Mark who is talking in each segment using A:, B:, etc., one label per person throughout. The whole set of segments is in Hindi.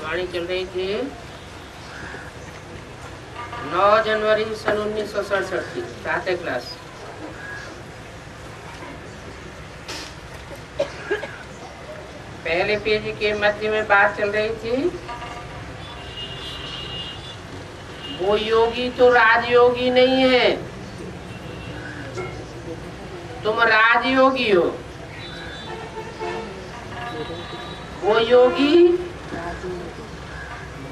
A: वाणी चल रही थी 9 जनवरी सन 1967 की 7वीं क्लास। पहले पेज के मध्य में बात चल रही थी, वो योगी तो राजयोगी नहीं है, तुम राजयोगी हो। वो योगी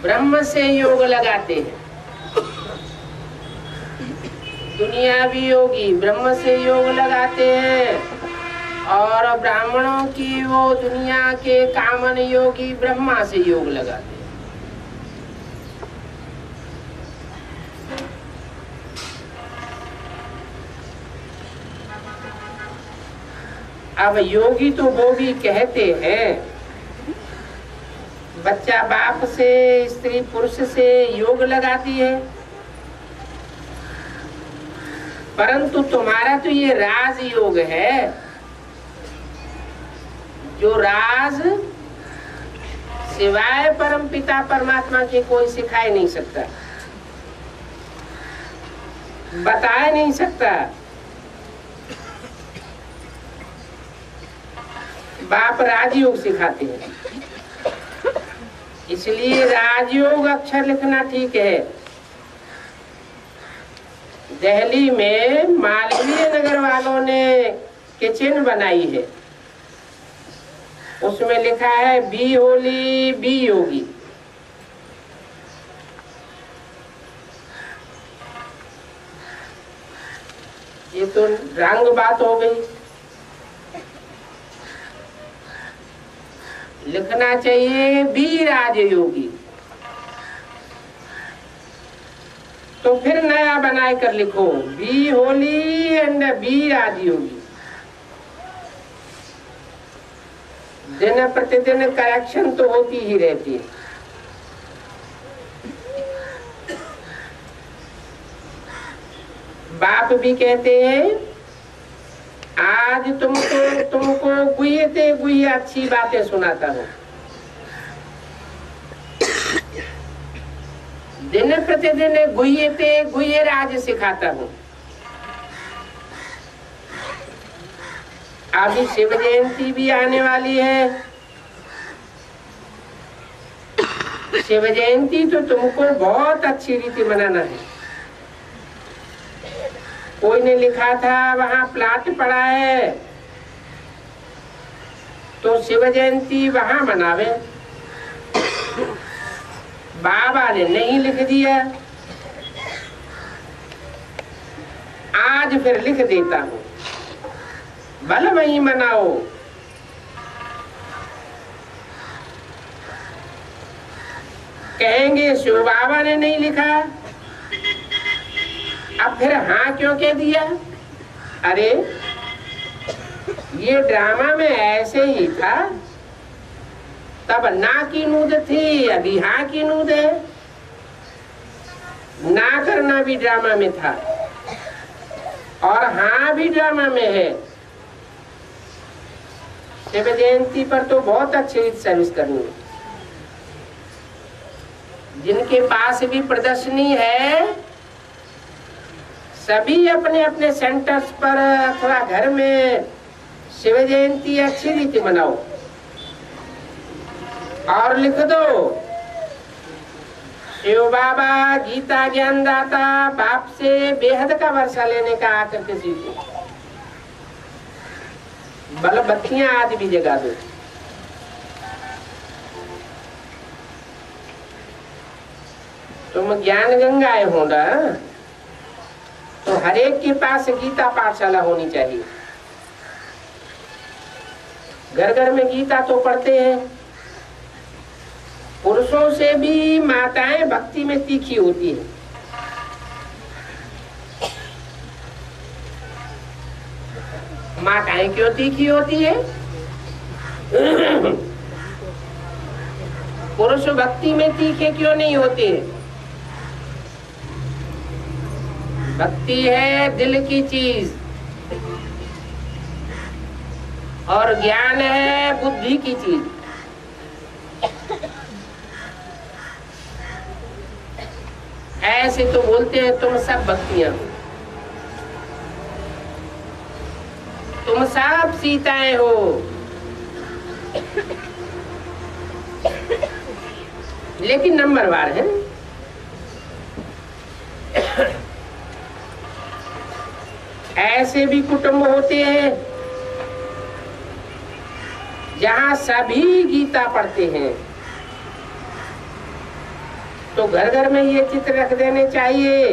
A: ब्रह्म से योग लगाते हैं। दुनियावी योगी ब्रह्म से योग लगाते हैं और ब्राह्मणों की वो दुनिया के कामन योगी ब्रह्मा से योग लगाते हैं। अब योगी तो वो भी कहते हैं, बच्चा बाप से, स्त्री पुरुष से योग लगाती है, परंतु तुम्हारा तो ये राज योग है, जो राज सिवाय परम पिता परमात्मा के कोई सिखाए नहीं सकता, बताए नहीं सकता। बाप राजयोग सिखाते हैं, इसलिए राजयोग अक्षर लिखना ठीक है। दिल्ली में मालवीय नगर वालों ने किचन बनाई है, उसमें लिखा है बी होली बी योगी। ये तो रंग बात हो गई। लिखना चाहिए बी राजयोगी। तो फिर नया बनाए कर लिखो बी होली एंड बी राजयोगी। दिन प्रतिदिन करेक्शन तो होती ही रहती है। बाप भी कहते हैं, आज तुमको गुह्य अच्छी बातें सुनाता हूँ। दिन प्रतिदिन गुह्य राज सिखाता हूँ। अभी शिव जयंती भी आने वाली है। शिव जयंती तो तुमको बहुत अच्छी रीति मनाना है। कोई ने लिखा था वहां प्लाट पड़ा है तो शिव जयंती वहां मनावे। बाबा ने नहीं लिख दिया, आज फिर लिख देता हूं, भले वही मनाओ। कहेंगे शिव बाबा ने नहीं लिखा, अब फिर हाँ क्यों कह दिया? अरे ये ड्रामा में ऐसे ही था, तब ना की नूद थी, अभी हाँ की नूद है। ना करना भी ड्रामा में था और हाँ भी ड्रामा में है। शिव जयंती पर तो बहुत अच्छी सर्विस करनी है। जिनके पास भी प्रदर्शनी है, सभी अपने अपने सेंटर्स पर अथवा घर में शिव जयंती अच्छी रीति मनाओ और लिख दो, शिव बाबा गीता ज्ञानदाता बाप से बेहद का वर्षा लेने का आकर के सीखो। बल बत्तियां आज भी जगा दो। तुम ज्ञान गंगाए हो ना, तो हरेक के पास गीता पाठशाला होनी चाहिए। घर घर में गीता तो पढ़ते हैं। पुरुषों से भी माताएं भक्ति में तीखी होती है। माताएं क्यों तीखी होती है? पुरुष भक्ति में तीखे क्यों नहीं होते? भक्ति है दिल की चीज और ज्ञान है बुद्धि की चीज। ऐसे तो बोलते हैं तुम सब भक्तियां हो, तुम सब सीताएं हो, लेकिन नंबरवार है। ऐसे भी कुटुंब होते हैं जहां सभी गीता पढ़ते हैं, तो घर घर में ये चित्र रख देने चाहिए,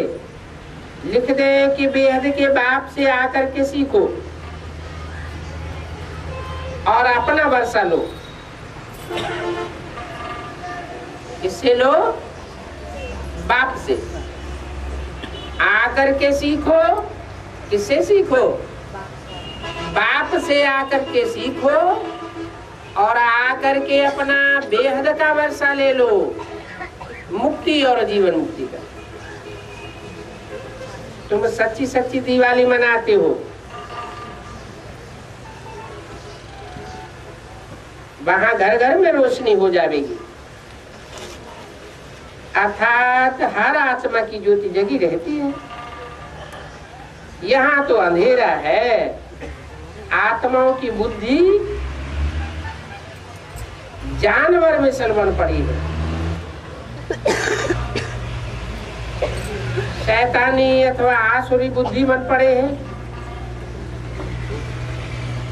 A: लिख दें कि बेहद के बाप से आकर के सीखो और अपना वर्षा लो। किससे लो? बाप से आकर के सीखो। किससे सीखो? बाप से आकर के सीखो और आकर के अपना बेहद का वर्षा ले लो, मुक्ति और जीवन मुक्ति का। तुम सच्ची सच्ची दिवाली मनाते हो, वहां घर घर में रोशनी हो जाएगी, अर्थात हर आत्मा की ज्योति जगी रहती है। यहाँ तो अंधेरा है, आत्माओं की बुद्धि जानवर में सलमान पड़ी है, शैतानी अथवा आसुरी बुद्धि बन पड़े हैं।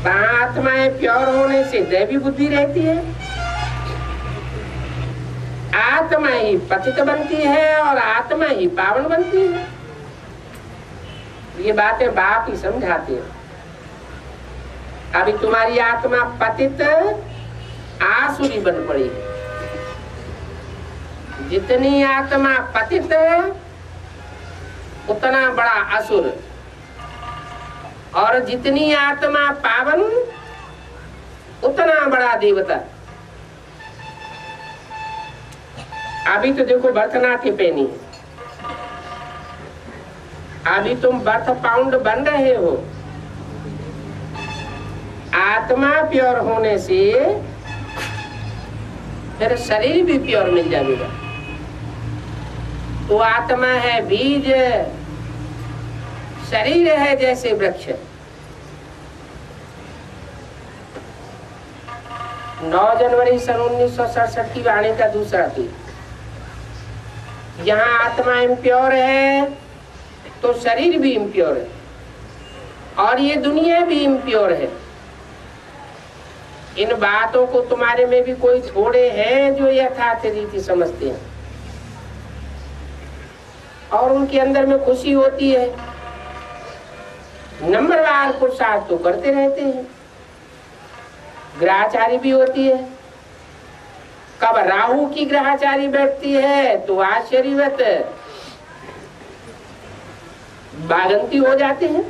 A: वहां आत्माएं प्योर होने से दैवी बुद्धि रहती है, आत्मा ही पतित बनती है और आत्मा ही पावन बनती है। ये बातें बाप ही समझाते हैं। अभी तुम्हारी आत्मा पतित आसुरी बन पड़ी है। जितनी आत्मा पतित है उतना बड़ा असुर, और जितनी आत्मा पावन उतना बड़ा देवता। अभी तो देखो भरतनाट्य पहनी है, अभी तुम बर्थ पाउंड बन रहे हो। आत्मा प्योर होने से फिर शरीर भी प्योर मिल जाएगा। तो आत्मा है बीज, शरीर है जैसे वृक्ष। 9 जनवरी सन 1967 की वाणी का दूसरा तीर। यहाँ आत्मा इम्प्योर है तो शरीर भी इम्प्योर है और ये दुनिया भी इम्प्योर है। इन बातों को तुम्हारे में भी कोई थोड़े हैं जो यथार्थ रीति समझते हैं और उनके अंदर में खुशी होती है। नंबरवार पुरुषार्थ तो करते रहते हैं, ग्रहचारी भी होती है। कब राहु की ग्रहचारी बैठती है तो आश्चर्यवत बागंती हो जाते हैं।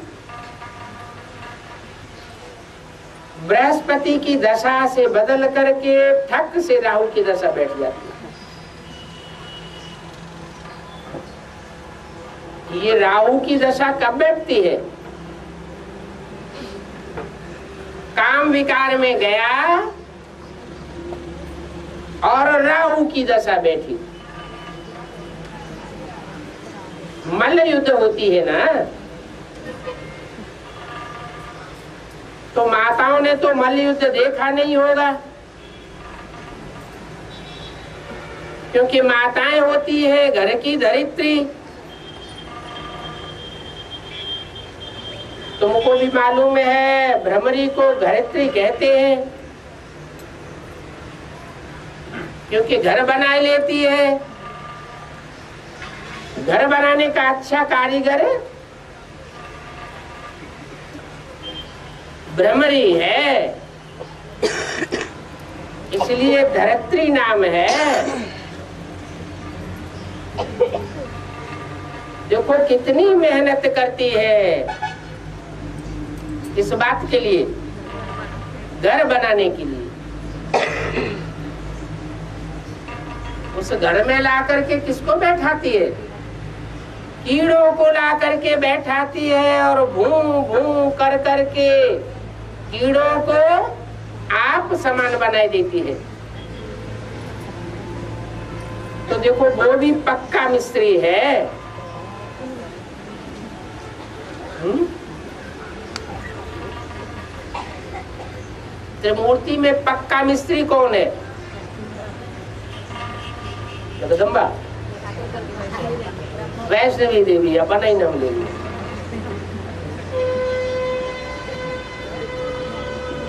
A: बृहस्पति की दशा से बदल करके ठक से राहु की दशा बैठ जाती है। ये राहु की दशा कब बैठती है? काम विकार में गया और राहु की दशा बैठी। मल्ल युद्ध होती है ना, तो माताओं ने तो मल्ल युद्ध देखा नहीं होगा, क्योंकि माताएं होती है घर की धरित्री। तुमको भी मालूम है भ्रमरी को धरित्री कहते हैं, क्योंकि घर बना लेती है। घर बनाने का अच्छा कारीगर भ्रमरी है, इसलिए धरित्री नाम है। देखो कितनी मेहनत करती है इस बात के लिए, घर बनाने के लिए। उस घर में ला करके किसको बैठाती है? कीड़ों को ला करके बैठाती है और भूं भूं कर करके कीड़ों को आप समान बनाई देती है। तो देखो वो भी पक्का मिस्त्री है। त्रिमूर्ति में पक्का मिस्त्री कौन है? जगदम्बा, वैष्णवी देवी, अपना ही नाम ले लिया।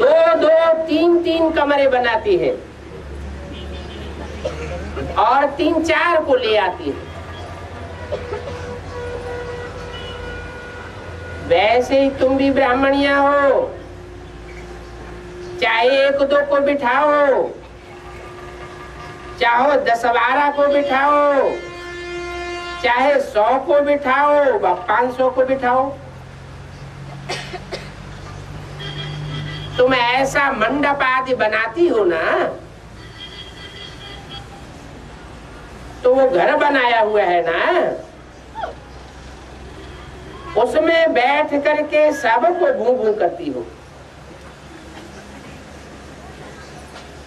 A: दो दो तीन तीन कमरे बनाती है और तीन चार को ले आती है। वैसे ही तुम भी ब्राह्मणिया हो, चाहे एक दो को बिठाओ, चाहो 10-12 को बिठाओ, चाहे 100 को बिठाओ, 500 को बिठाओ, तुम ऐसा मंडप आदि बनाती हो ना, तो वो घर बनाया हुआ है ना, उसमें बैठ करके सबको भू भू करती हो।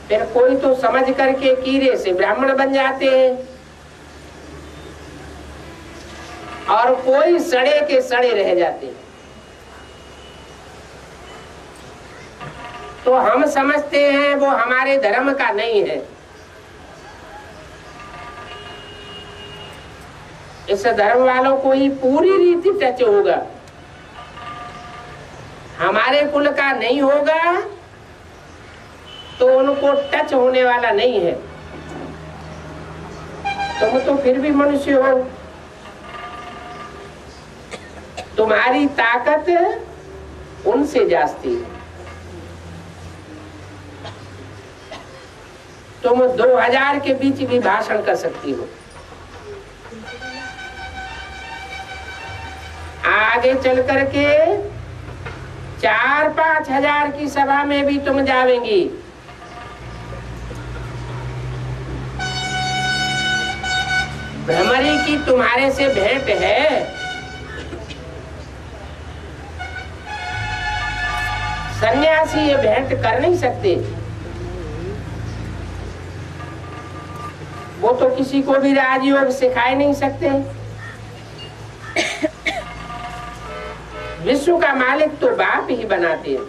A: फिर कोई तो समझ करके कीड़े से ब्राह्मण बन जाते हैं और कोई सड़े के सड़े रह जाते हैं। तो हम समझते हैं वो हमारे धर्म का नहीं है। इस धर्म वालों को ही पूरी रीति टच होगा, हमारे कुल का नहीं होगा तो उनको टच होने वाला नहीं है। तुम तो फिर भी मनुष्य हो, तुम्हारी ताकत उनसे जास्ती है। तुम 2000 के बीच भी भाषण कर सकती हो। आगे चल करके 4-5 हजार की सभा में भी तुम जावेंगी। भ्रमरी की तुम्हारे से भेंट है, सन्यासी ये भेंट कर नहीं सकते। वो तो किसी को भी राजयोग सिखाए नहीं सकते। विश्व का मालिक तो बाप ही बनाते हैं।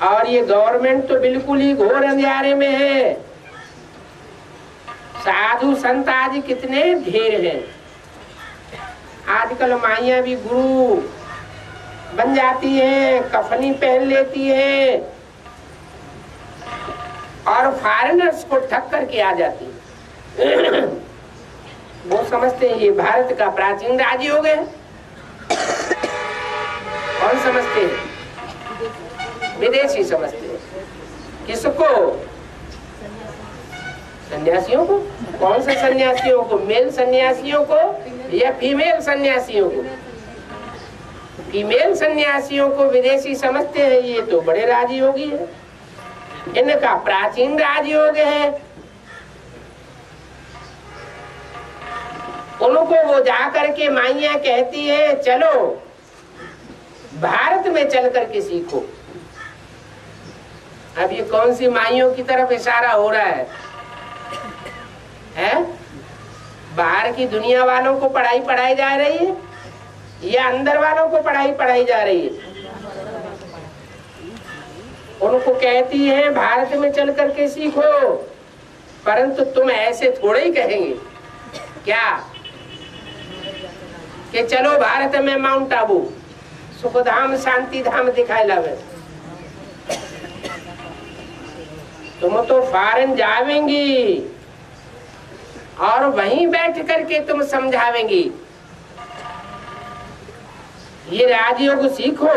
A: और ये गवर्नमेंट तो बिल्कुल ही घोर अंधियारे में है। साधु संत आज कितने ढेर हैं। आजकल माइया भी गुरु बन जाती हैं, कफनी पहन लेती हैं और फॉरेनर्स को ठग करके आ जाती है। वो समझते हैं ये भारत का प्राचीन राजयोग है। कौन समझते हैं? विदेशी समझते हैं। किसको? सन्यासियों को। कौन से सन्यासियों को? मेल सन्यासियों को या फीमेल सन्यासियों को? फीमेल सन्यासियों को विदेशी समझते हैं, ये तो बड़े राजयोगी है, इनका प्राचीन राजयोग है। उनको वो जा करके माइया कहती है चलो भारत में चल करके सीखो। अब ये कौन सी माइयों की तरफ इशारा हो रहा है? बाहर की दुनिया वालों को पढ़ाई पढ़ाई जा रही है या अंदर वालों को पढ़ाई पढ़ाई जा रही है? उनको कहती है भारत में चल करके सीखो, परंतु तुम ऐसे थोड़े ही कहेंगे क्या कि चलो भारत में माउंट आबू सुखधाम शांति धाम दिखाई लावे। तुम तो फॉरेन जावेंगी और वहीं बैठ करके तुम समझावेंगी ये राजयोग सीखो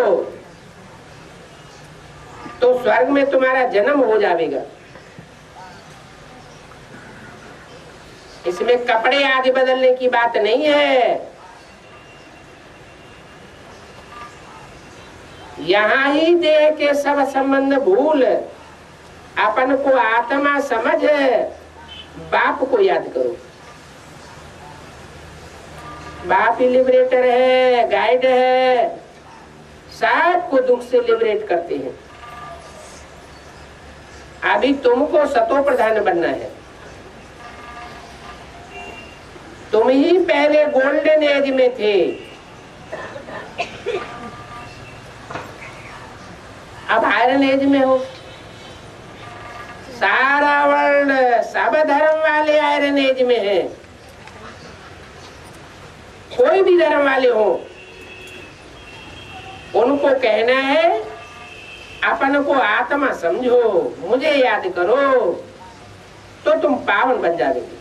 A: तो स्वर्ग में तुम्हारा जन्म हो जाएगा। इसमें कपड़े आदि बदलने की बात नहीं है। यहाँ ही देह के सब संबंध भूल अपन को आत्मा समझ बाप को याद करो। बाप ही लिबरेटर है, गाइड है, सबको दुख से लिबरेट करते हैं। अभी तुमको सतो प्रधान बनना है। तुम ही पहले गोल्डन एज में थे, अब आयरन एज में हो। सारा वर्ल्ड, सब धर्म वाले आयरन एज में है। कोई भी धर्म वाले हो, उनको कहना है अपन को आत्मा समझो, मुझे याद करो, तो तुम पावन बन जाओगे।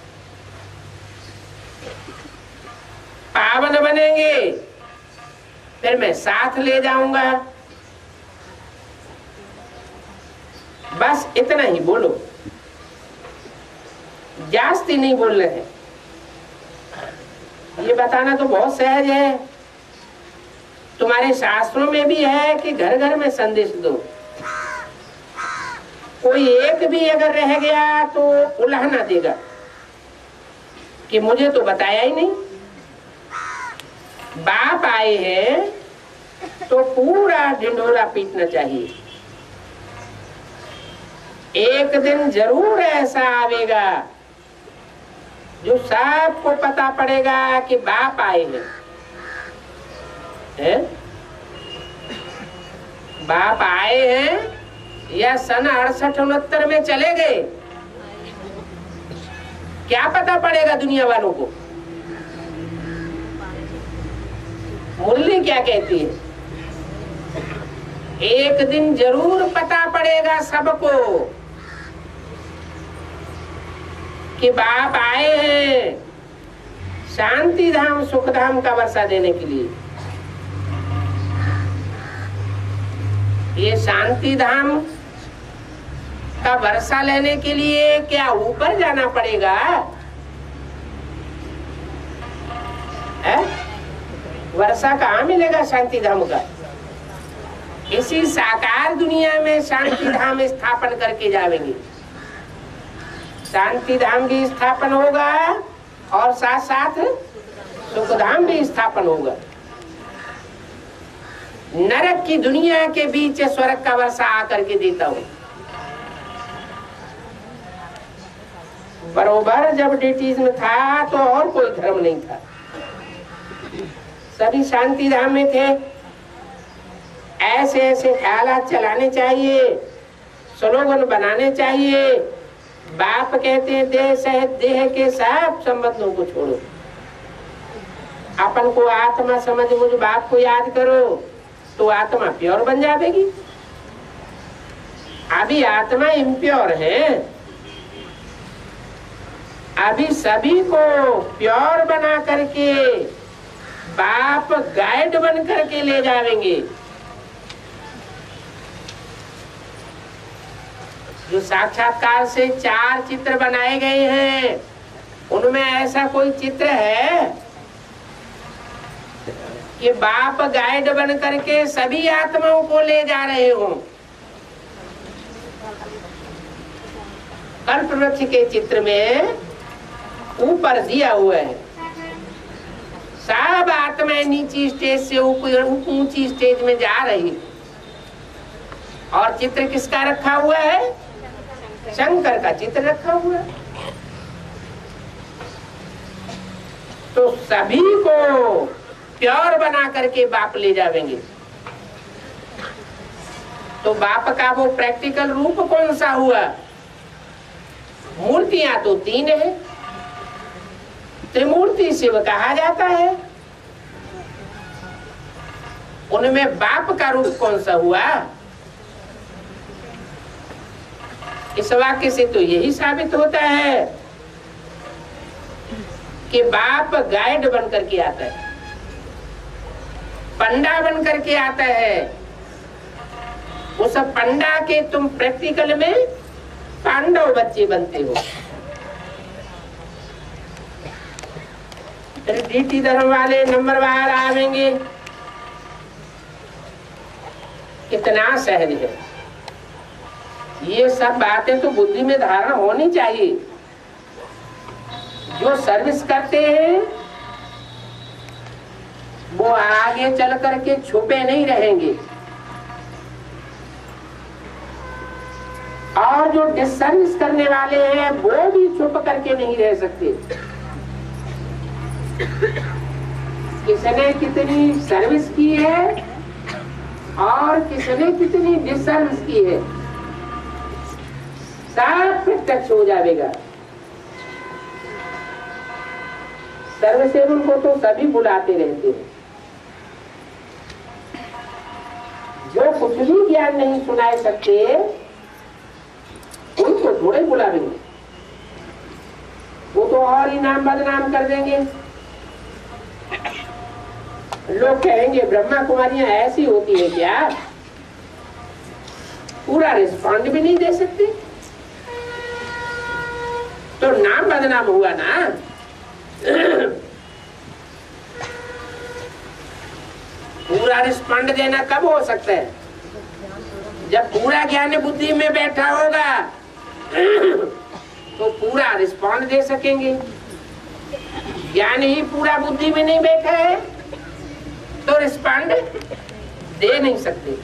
A: पावन बनेंगे फिर मैं साथ ले जाऊंगा। बस इतना ही बोलो, जास्ती नहीं बोल रहे हैं। ये बताना तो बहुत सहज है। तुम्हारे शास्त्रों में भी है कि घर घर में संदेश दो। कोई एक भी अगर रह गया तो उल्हाना देगा कि मुझे तो बताया ही नहीं। बाप आए हैं तो पूरा ढिंढोरा पीटना चाहिए। एक दिन जरूर ऐसा आवेगा जो सबको पता पड़ेगा कि बाप आए हैं। बाप आए हैं या सन 68-69 में चले गए, क्या पता पड़ेगा दुनिया वालों को। मुरली क्या कहती है, एक दिन जरूर पता पड़ेगा सबको कि बाप आए हैं शांति धाम सुख धाम का वर्षा देने के लिए। ये शांति धाम का वर्षा लेने के लिए क्या ऊपर जाना पड़ेगा? वर्षा कहाँ मिलेगा शांति धाम का? इसी साकार दुनिया में शांति धाम स्थापन करके जाएंगे। शांति धाम भी स्थापन होगा और साथ साथ सुख धाम भी स्थापन होगा। नरक की दुनिया के बीच स्वर्ग का वर्षा आकर के देता हूँ। बरोबर जब ब्रिटिश में था तो और कोई धर्म नहीं था, सभी शांति धाम में थे। ऐसे ऐसे ख्यालात चलाने चाहिए, स्लोगन बनाने चाहिए। बाप कहते हैं देह सहित देह के सब संबंधों को छोड़ो, अपन को आत्मा समझ मुझ बाप को याद करो तो आत्मा प्योर बन जाएगी। अभी आत्मा इम्प्योर है, अभी सभी को प्योर बना करके बाप गाइड बन करके ले जाएंगे। जो साक्षात्कार से 4 चित्र बनाए गए हैं, उनमें ऐसा कोई चित्र है कि बाप गाइड बन करके सभी आत्माओं को ले जा रहे हो? कल्प वृक्ष के चित्र में ऊपर दिया हुआ है, सब आत्माएं नीची स्टेज से ऊंची स्टेज में जा रही। और चित्र किसका रखा हुआ है? शंकर का चित्र रखा हुआ है। तो सभी को प्योर बना करके बाप ले जाएंगे। तो बाप का वो प्रैक्टिकल रूप कौन सा हुआ? मूर्तियां तो 3 है, त्रिमूर्ति शिव कहा जाता है। उनमें बाप का रूप कौन सा हुआ? इस वाक्य से तो यही साबित होता है कि बाप गाइड बन करके आता है, पंडा बन करके आता है। उस पंडा के तुम प्रैक्टिकल में पांडव बच्चे बनते हो। फिर डीटी धर्म वाले नंबर बाहर आवेंगे। कितना सहज है। ये सब बातें तो बुद्धि में धारणा होनी चाहिए। जो सर्विस करते हैं वो आगे चल करके छुपे नहीं रहेंगे, और जो डिसर्विस करने वाले हैं वो भी छुप करके नहीं रह सकते। किसने कितनी सर्विस की है और किसने कितनी डिसर्विस की है, सब प्रत्यक्ष हो जाएगा। सर्वसेवक को तो सभी बुलाते रहते हैं, जो कुछ भी ज्ञान नहीं सुनाए सकते उनको थोड़े बुलावेंगे, वो तो और ही नाम बदनाम कर देंगे। लोग कहेंगे ब्रह्मा कुमारियां ऐसी होती है क्या, पूरा रिस्पॉन्ड भी नहीं दे सकती, तो नाम बदनाम हुआ ना। पूरा रिस्पॉन्ड देना कब हो सकता है, जब पूरा ज्ञान बुद्धि में बैठा होगा तो पूरा रिस्पॉन्ड दे सकेंगे। ज्ञान ही पूरा बुद्धि में नहीं बैठा है तो रिस्पॉन्ड दे नहीं सकते।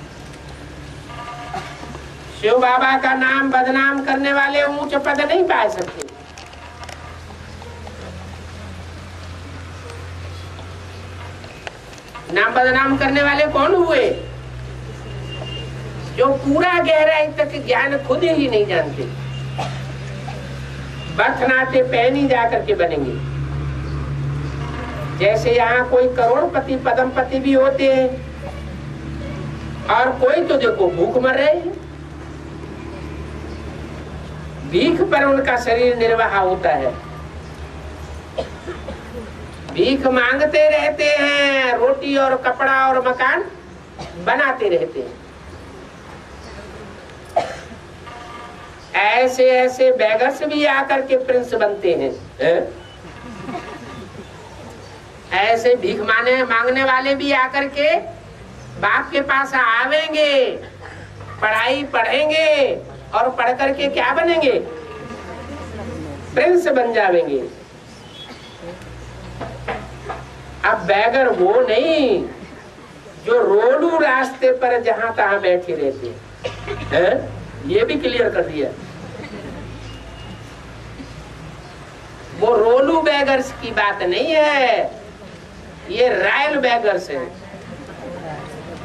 A: शिव बाबा का नाम बदनाम करने वाले ऊंच पद नहीं पा सकते। नाम बदनाम करने वाले कौन हुए, जो पूरा गहराई तक ज्ञान खुद ही नहीं जानते, बथनाते पहनी जाकर के बनेंगे। जैसे यहाँ कोई करोड़पति पदमपति भी होते हैं और कोई तो देखो भूख मर रहे हैं, भीख पर उनका शरीर निर्वाह होता है, भीख मांगते रहते हैं, रोटी और कपड़ा और मकान बनाते रहते हैं। ऐसे ऐसे बेगर्स भी आकर के प्रिंस बनते हैं, ऐसे भीख मांगने वाले भी आकर के बाप के पास आवेंगे, पढ़ाई पढ़ेंगे और पढ़ करके क्या बनेंगे, प्रिंस बन जाएंगे। अब बैगर वो नहीं जो रोडू रास्ते पर जहां तहां बैठे रहते हैं, ये भी क्लियर कर दिया। वो रोलू बैगर्स की बात नहीं है, ये रॉयल बैगर्स हैं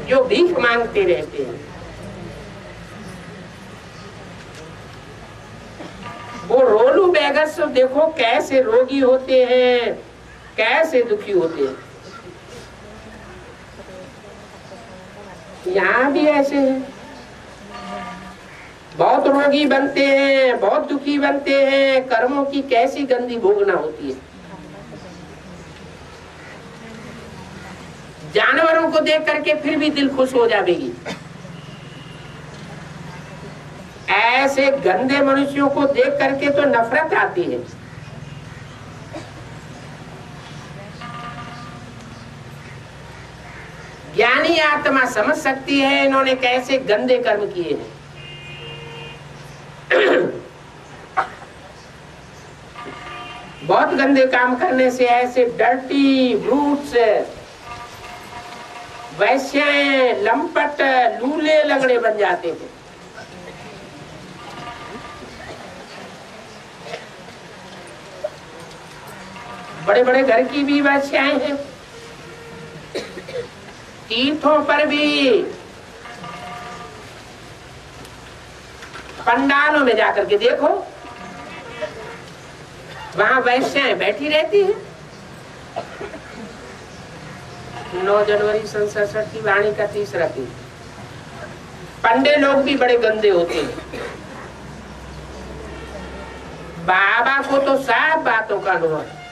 A: जो भीख मांगते रहते हैं। वो रोलू बैगर्स देखो कैसे रोगी होते हैं, कैसे दुखी होते हैं। यहाँ भी ऐसे हैं, बहुत रोगी बनते हैं, बहुत दुखी बनते हैं। कर्मों की कैसी गंदी भोगना होती है। जानवरों को देख करके फिर भी दिल खुश हो जाएगी, ऐसे गंदे मनुष्यों को देख करके तो नफरत आती है। ज्ञानी आत्मा समझ सकती है इन्होंने कैसे गंदे कर्म किए हैं। बहुत गंदे काम करने से ऐसे डर्टी ब्रूट्स, वैश्याएं, लंपट, लूले लगड़े बन जाते थे। बड़े बड़े घर की भी वैश्याएं हैं, तीर्थों पर भी, पंडालों में जाकर के देखो, वहां वैश्याएं बैठी रहती है। 9 जनवरी सन 67 की वाणी का 3रा दिन। पंडे लोग भी बड़े गंदे होते हैं। बाबा को तो सब बातों का अनुभव है।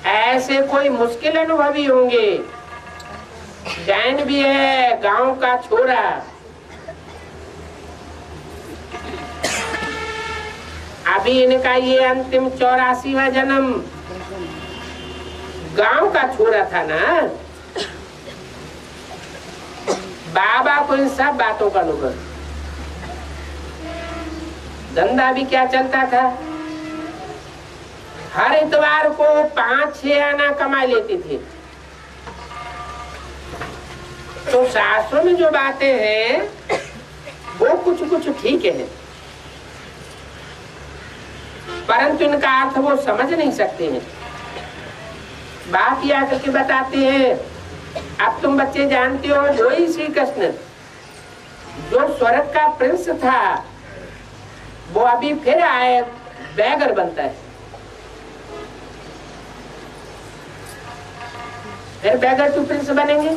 A: ऐसे कोई मुश्किल अनुभवी होंगे। जैन भी है, गांव का छोरा, अभी इनका ये अंतिम 84वां जन्म, गांव का छोरा था ना। बाबा को इन सब बातों का अनुभव। धंधा भी क्या चलता था, हर इतवार को 5-6 आना कमा लेते थे। तो शास्त्रों में जो बातें हैं वो कुछ कुछ ठीक है। परंतु इनका अर्थ वो समझ नहीं सकते हैं। बात ये आकर के बताते हैं, अब तुम बच्चे जानते हो वही श्री कृष्ण जो स्वर्ग का प्रिंस था वो अभी फिर आए बैगर बनता है। फिर बैगर टू प्रिंस बनेंगे।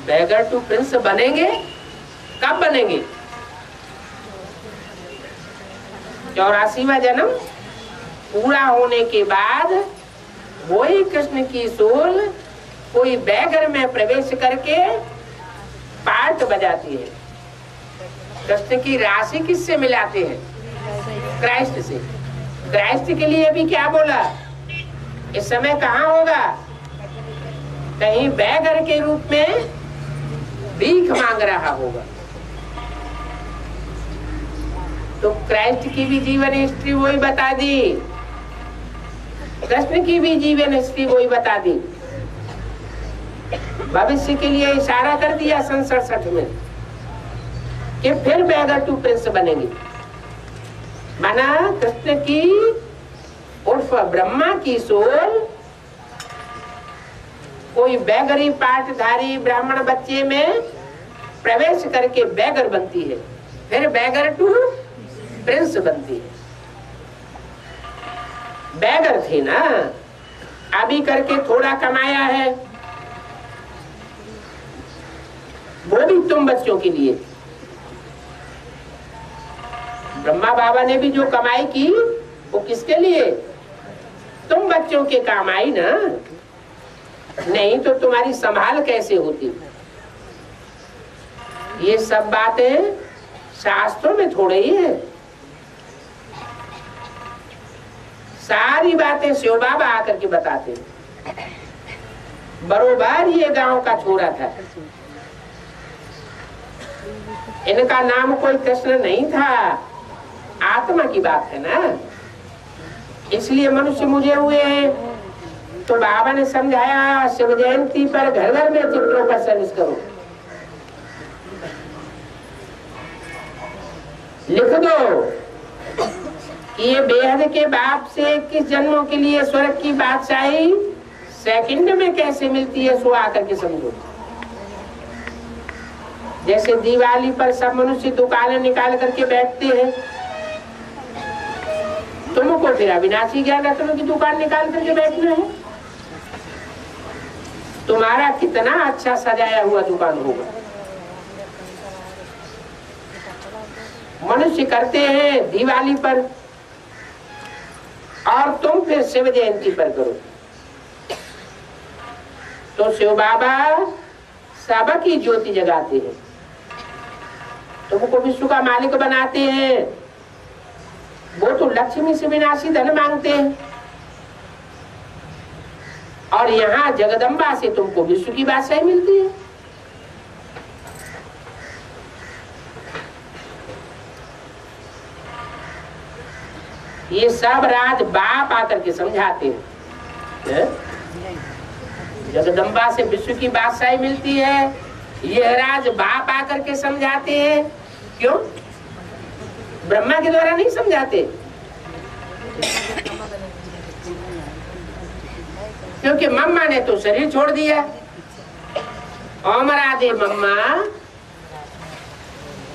A: बैगर टू प्रिंस बनेंगे, कब बनेंगे? 84वां जन्म पूरा होने के बाद वही कृष्ण की सोल कोई बैगर में प्रवेश करके पार्ट बजाती है। कृष्ण की राशि किससे मिलाते हैं? क्राइस्ट से। क्राइस्ट के लिए भी क्या बोला? इस समय कहाँ होगा? कहीं बैगर के रूप में भीख मांग रहा होगा। तो क्राइस्ट की भी जीवन हिस्ट्री वही बता दी, कृष्ण की भी जीवन हिस्ट्री वही बता दी। भविष्य के लिए इशारा कर दिया सन 67 में कि फिर बैगर टू प्रिंस बनेंगे। माना कृष्ण की उर्फ ब्रह्मा की सोल कोई बैगरी पाठधारी ब्राह्मण बच्चे में प्रवेश करके बैगर बनती है, फिर बैगर टू प्रिंस बनती है। बैगर थी ना, अभी करके थोड़ा कमाया है, वो भी तुम बच्चों के लिए। ब्रह्मा बाबा ने भी जो कमाई की वो किसके लिए? तुम बच्चों के काम आई ना, नहीं तो तुम्हारी संभाल कैसे होती? ये सब बातें शास्त्रों में थोड़े ही है, सारी बातें शिव बाबा आकर के बताते हैं। बरोबर ये गांव का छोरा था, इनका नाम कोई कृष्ण नहीं था, आत्मा की बात है ना, इसलिए मनुष्य मुझे हुए हैं। तो बाबा ने समझाया शिव जयंती पर घर घर में चित्रों पर सर्विस करो, लिख दो कि ये बेहद के बाप से 21 जन्मों के लिए स्वर्ग की बादशाही सेकंड में कैसे मिलती है, सो आकर के समझो। जैसे दिवाली पर सब मनुष्य दुकानें निकाल करके बैठते हैं, तुमको फिर अविनाशी ज्ञान रत्नों की दुकान निकाल करके बैठना है। तुम्हारा कितना अच्छा सजाया हुआ दुकान होगा। मनुष्य करते हैं दिवाली पर और तुम फिर शिव जयंती पर करो। तो शिव बाबा सबकी ज्योति जगाते हैं, तुमको विश्व का मालिक बनाते हैं। वो तो लक्ष्मी से विनाशी धन मांगते हैं और यहाँ जगदम्बा से तुमको विश्व की बादशाही मिलती है। ये सब राज बाप आकर के समझाते हैं। जगदम्बा से विश्व की बादशाही मिलती है, यह राज बाप आकर के समझाते हैं। क्यों? ब्रह्मा के द्वारा नहीं समझाते, क्योंकि मम्मा ने तो शरीर छोड़ दिया। ओम राधे मम्मा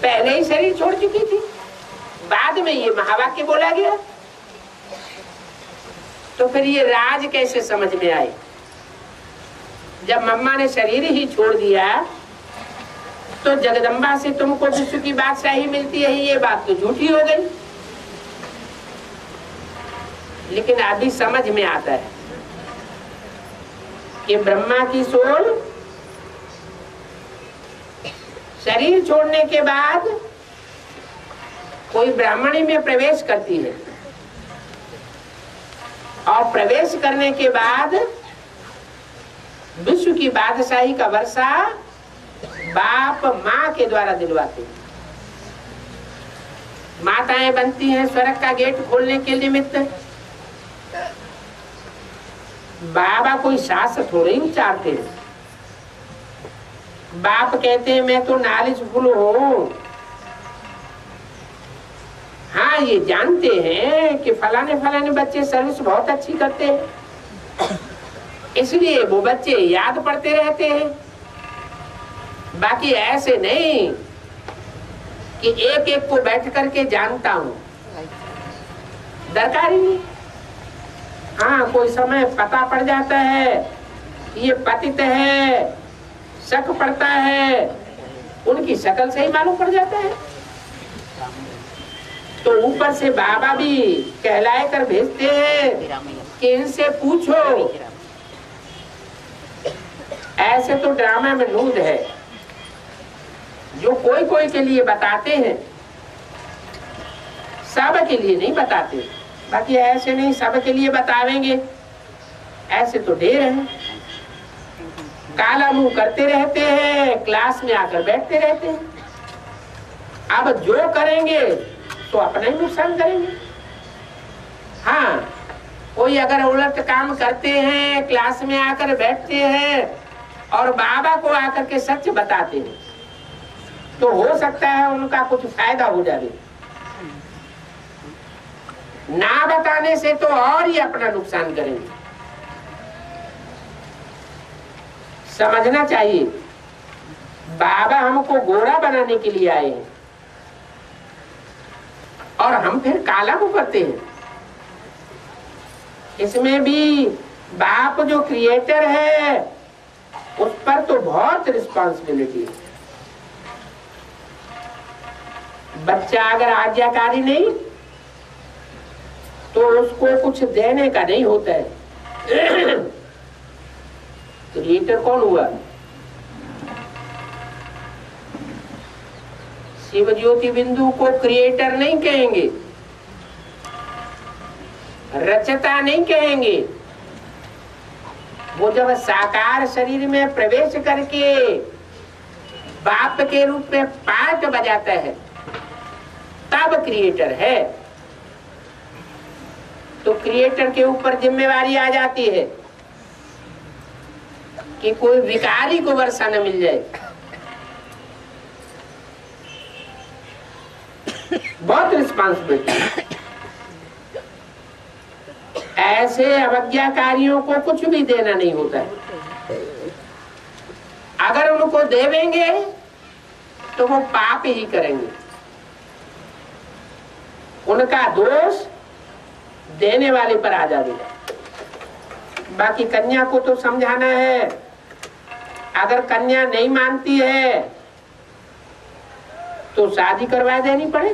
A: पहले ही शरीर छोड़ चुकी थी, बाद में ये महावाक्य बोला गया। तो फिर ये राज कैसे समझ में आए? जब मम्मा ने शरीर ही छोड़ दिया तो जगदम्बा से तुमको विश्व की बादशाही मिलती है, ये बात तो झूठी हो गई। लेकिन अभी समझ में आता है कि ब्रह्मा की सोल शरीर छोड़ने के बाद कोई ब्राह्मणी में प्रवेश करती है और प्रवेश करने के बाद विश्व की बादशाही का वर्षा बाप माँ के द्वारा दिलवाते हैं। माताएं बनती हैं स्वर्ग का गेट खोलने के निमित्त। बाबा कोई शास्त्र थोड़े ही उच्चारते हैं, बाप कहते हैं मैं तो नॉलेजफुल हूं। हाँ, ये जानते हैं कि फलाने फलाने बच्चे सर्विस बहुत अच्छी करते हैं, इसलिए वो बच्चे याद पड़ते रहते हैं। बाकी ऐसे नहीं कि एक एक को बैठ करके जानता हूं, दरकार ही नहीं। हाँ, कोई समय पता पड़ जाता है ये पतित है, शक पड़ता है, उनकी शक्ल से ही मालूम पड़ जाता है। तो ऊपर से बाबा भी कहलाए कर भेजते हैं कि इनसे पूछो। ऐसे तो ड्रामा में नूद है जो कोई कोई के लिए बताते हैं, सब के लिए नहीं बताते। बाकी ऐसे नहीं सब के लिए बतावेंगे, ऐसे तो ढेर हैं। काला मुंह करते रहते हैं, क्लास में आकर बैठते रहते हैं। अब जो करेंगे तो अपना ही नुकसान करेंगे। हाँ, कोई अगर उलट काम करते हैं, क्लास में आकर बैठते हैं और बाबा को आकर के सच बताते हैं, तो हो सकता है उनका कुछ फायदा हो जाए। ना बताने से तो और ही अपना नुकसान करेंगे। समझना चाहिए, बाबा हमको गोरा बनाने के लिए आए हैं और हम फिर काला को करते हैं। इसमें भी बाप जो क्रिएटर है उस पर तो बहुत रिस्पांसिबिलिटी है। बच्चा अगर आज्ञाकारी नहीं तो उसको कुछ देने का नहीं होता है। क्रिएटर कौन हुआ? शिव ज्योति बिंदु को क्रिएटर नहीं कहेंगे, रचता नहीं कहेंगे। वो जब साकार शरीर में प्रवेश करके बाप के रूप में पार्ट बजाता है तब क्रिएटर है। तो क्रिएटर के ऊपर जिम्मेवारी आ जाती है कि कोई भिखारी को वर्षा न मिल जाए। बहुत रिस्पांसिबिलिटी। ऐसे अवज्ञाकारियों को कुछ भी देना नहीं होता है। अगर उनको देवेंगे तो वो पाप ही करेंगे। उनका दोष देने वाले पर आ जाएगा। बाकी कन्या को तो समझाना है। अगर कन्या नहीं मानती है तो शादी करवा देनी पड़े।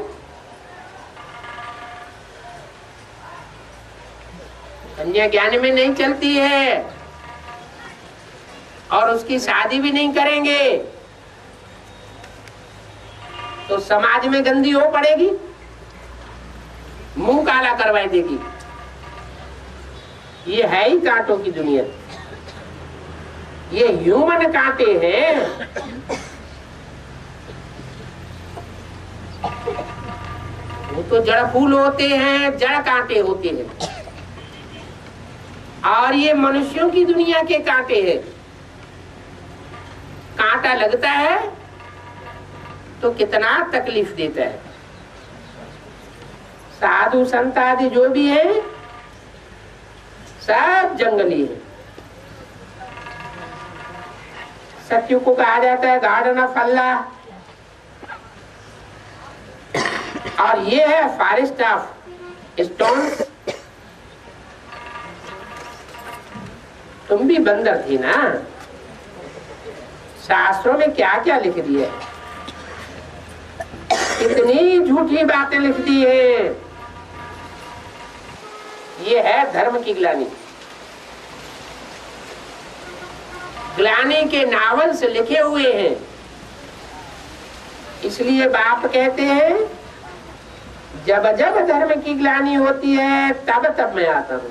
A: कन्या ज्ञान में नहीं चलती है और उसकी शादी भी नहीं करेंगे तो समाज में गंदी हो पड़ेगी, मुंह काला करवा देगी। ये है ही कांटों की दुनिया। ये ह्यूमन कांटे हैं। वो तो जड़ फूल होते हैं, जड़ कांटे होते हैं। और ये मनुष्यों की दुनिया के कांटे हैं। कांटा लगता है तो कितना तकलीफ देता है। साधु संत आदि जो भी है सब जंगली है। सत्य को कहा जाता है गार्डन ऑफ अल्लाह, और ये है फॉरेस्ट ऑफ स्टोन्स। तुम भी बंदर थी ना। शास्त्रों में क्या क्या लिख दिया, कितनी झूठी बातें लिख दी है। ये है धर्म की ग्लानि। ग्लानि के नावल्स लिखे हुए हैं। इसलिए बाप कहते हैं जब जब धर्म की ग्लानि होती है तब तब मैं आता हूं।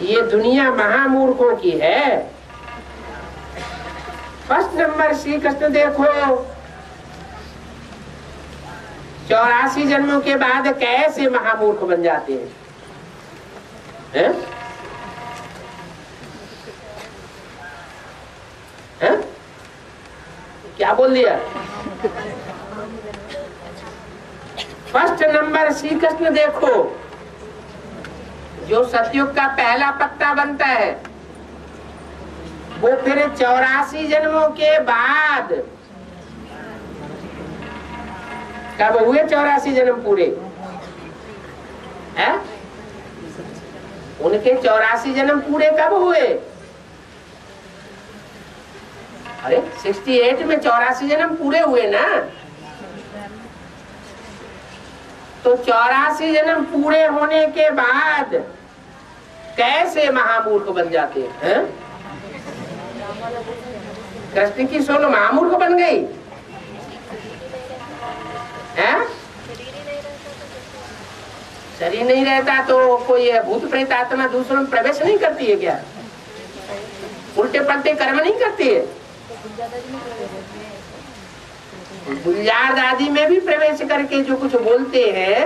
A: ये दुनिया महामूर्खों की है। फर्स्ट नंबर श्री कृष्ण देखो, 84 जन्मों के बाद कैसे महामूर्ख बन जाते हैं, क्या बोल दिया? फर्स्ट नंबर श्री कृष्ण देखो, जो सतयुग का पहला पत्ता बनता है वो फिर 84 जन्मों के बाद, कब हुए 84 जन्म पूरे हैं? उनके 84 जन्म पूरे कब हुए? अरे 68 में 84 जन्म पूरे हुए ना। तो 84 जन्म पूरे होने के बाद कैसे महामूर्ख बन जाते हैं? कृष्ण की सोल महामूर्ख बन गई है? शरीर नहीं रहता तो कोई भूत प्रेत आत्मा दूसरों में प्रवेश नहीं करती है क्या? उल्टे पलटे कर्म नहीं करती है? गुलजार दादी में भी प्रवेश करके जो कुछ बोलते हैं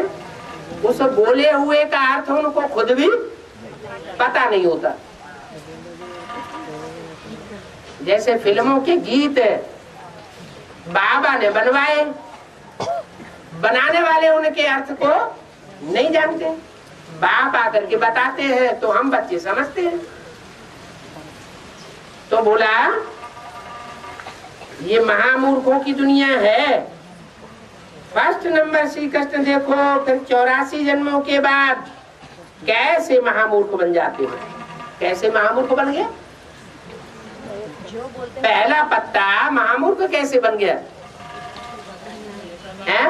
A: उस बोले हुए का अर्थ उनको खुद भी पता नहीं होता। जैसे फिल्मों के गीत बाबा ने बनवाए, बनाने वाले उनके अर्थ को नहीं जानते, बाप आकर के बताते हैं तो हम बच्चे समझते हैं। तो बोला ये महामूर्खों की दुनिया है। फर्स्ट नंबर श्री कृष्ण देखो, फिर 84 जन्मों के बाद कैसे महामूर्ख बन जाते हैं। कैसे महामूर्ख बन गया? पहला पत्ता महामूर्ख कैसे बन गया है?